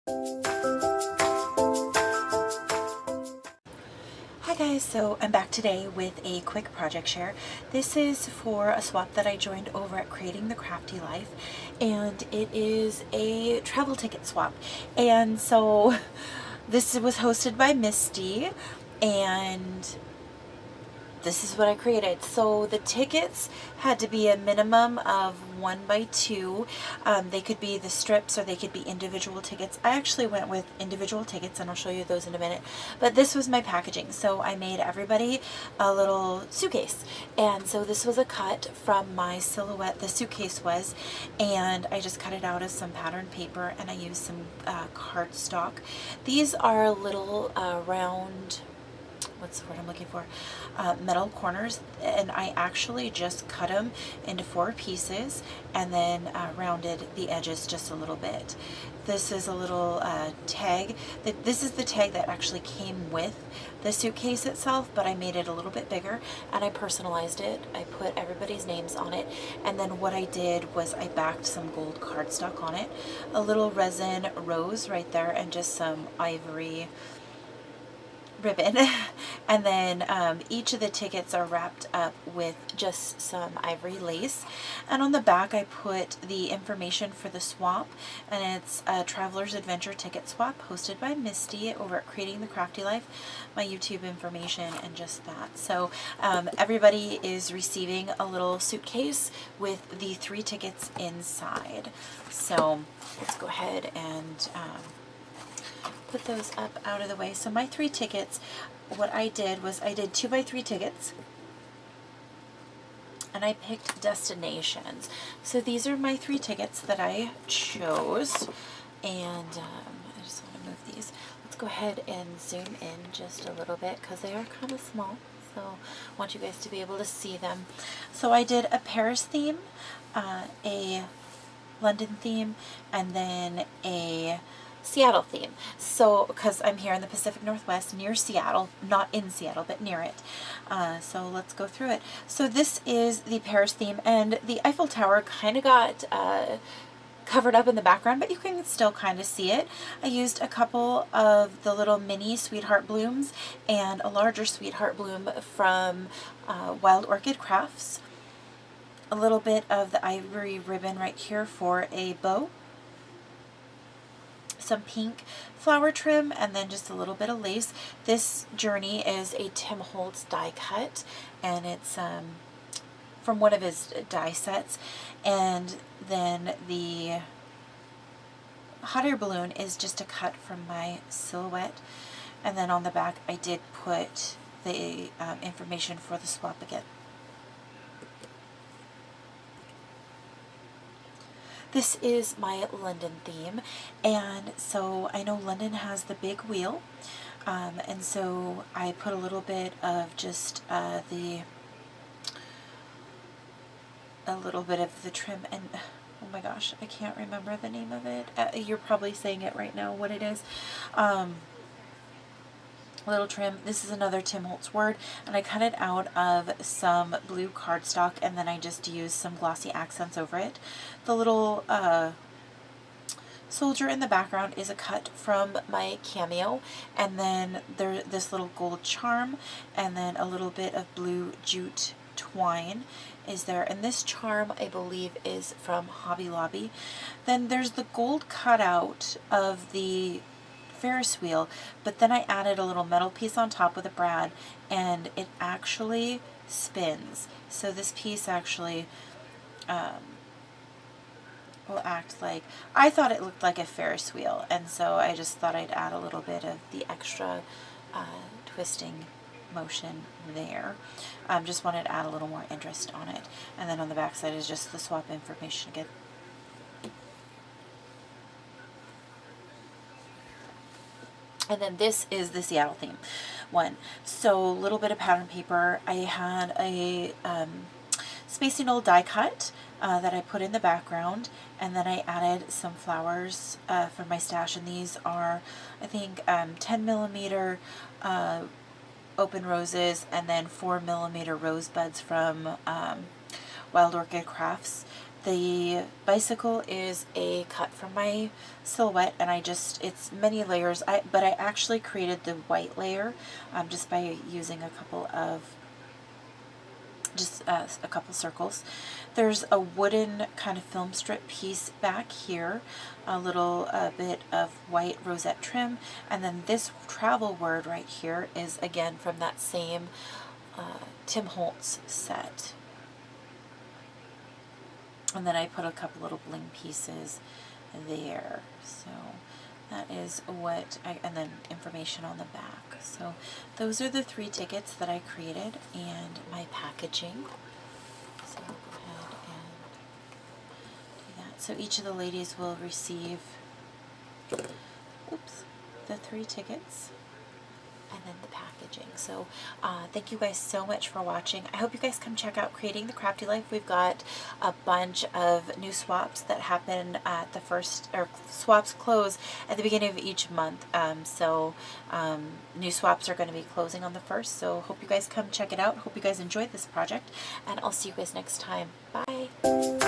Hi guys, so I'm back today with a quick project share. This is for a swap that I joined over at Creating the Crafty Life, and it is a travel ticket swap. And so this was hosted by Misty, and this is what I created. So the tickets had to be a minimum of 1x2. They could be the strips or they could be individual tickets. I actually went with individual tickets and I'll show you those in a minute. But this was my packaging. So I made everybody a little suitcase. And so this was a cut from my silhouette, the suitcase was, and I just cut it out of some patterned paper and I used some cardstock. These are little round, what's the word I'm looking for, metal corners, and I actually just cut them into 4 pieces and then rounded the edges just a little bit. This is a little tag. This is the tag that actually came with the suitcase itself, but I made it a little bit bigger and I personalized it. I put everybody's names on it, and then what I did was I backed some gold cardstock on it, a little resin rose right there, and just some ivory ribbon. And then each of the tickets are wrapped up with just some ivory lace, and on the back I put the information for the swap, and it's a Traveler's Adventure ticket swap hosted by Misty over at Creating the Crafty Life, my YouTube information, and just that. So everybody is receiving a little suitcase with the 3 tickets inside. So let's go ahead and put those up out of the way. So my 3 tickets, what I did was I did 2x3 tickets, and I picked destinations. So these are my 3 tickets that I chose, and I just want to move these. Let's go ahead and zoom in just a little bit because they are kind of small, so I want you guys to be able to see them. So I did a Paris theme, a London theme, and then a Seattle theme. So because I'm here in the Pacific Northwest near Seattle, not in Seattle but near it, so let's go through it. So this is the Paris theme, and the Eiffel Tower kind of got covered up in the background, but you can still kind of see it. I used a couple of the little mini sweetheart blooms and a larger sweetheart bloom from Wild Orchid Crafts, a little bit of the ivory ribbon right here for a bow, some pink flower trim, and then just a little bit of lace. This journey is a Tim Holtz die cut, and it's from one of his die sets. And then the hot air balloon is just a cut from my silhouette. And then on the back I did put the information for the swap again. This is my London theme, and so I know London has the big wheel, and so I put a little bit of just a little bit of the trim, and oh my gosh, I can't remember the name of it. You're probably saying it right now, what it is. Little trim. This is another Tim Holtz word, and I cut it out of some blue cardstock, and then I just used some glossy accents over it. The little soldier in the background is a cut from my cameo, and then this little gold charm, and then a little bit of blue jute twine is there, and this charm I believe is from Hobby Lobby. Then there's the gold cutout of the Ferris wheel, but then I added a little metal piece on top with a brad, and it actually spins. So this piece actually will act like, I thought it looked like a Ferris wheel, and so I just thought I'd add a little bit of the extra twisting motion there. Just wanted to add a little more interest on it. And then on the back side is just the swap information again. And then this is the Seattle theme one. So a little bit of pattern paper. I had a Space Needle die cut that I put in the background, and then I added some flowers from my stash, and these are, I think, 10 millimeter open roses, and then 4 millimeter rosebuds from Wild Orchid Crafts. The bicycle is a cut from my silhouette, and it's many layers. But I actually created the white layer just by using a couple circles. There's a wooden kind of film strip piece back here, a little bit of white rosette trim, and then this travel word right here is again from that same Tim Holtz set. And then I put a couple little bling pieces there. So that is and then information on the back. So those are the 3 tickets that I created and my packaging. So I'll go ahead and do that. So each of the ladies will receive, the 3 tickets and then the packaging. So thank you guys so much for watching. I hope you guys come check out Creating the Crafty Life. We've got a bunch of new swaps that happen at the first, or swaps close at the beginning of each month. New swaps are going to be closing on the 1st. So hope you guys come check it out. Hope you guys enjoyed this project, and I'll see you guys next time. Bye.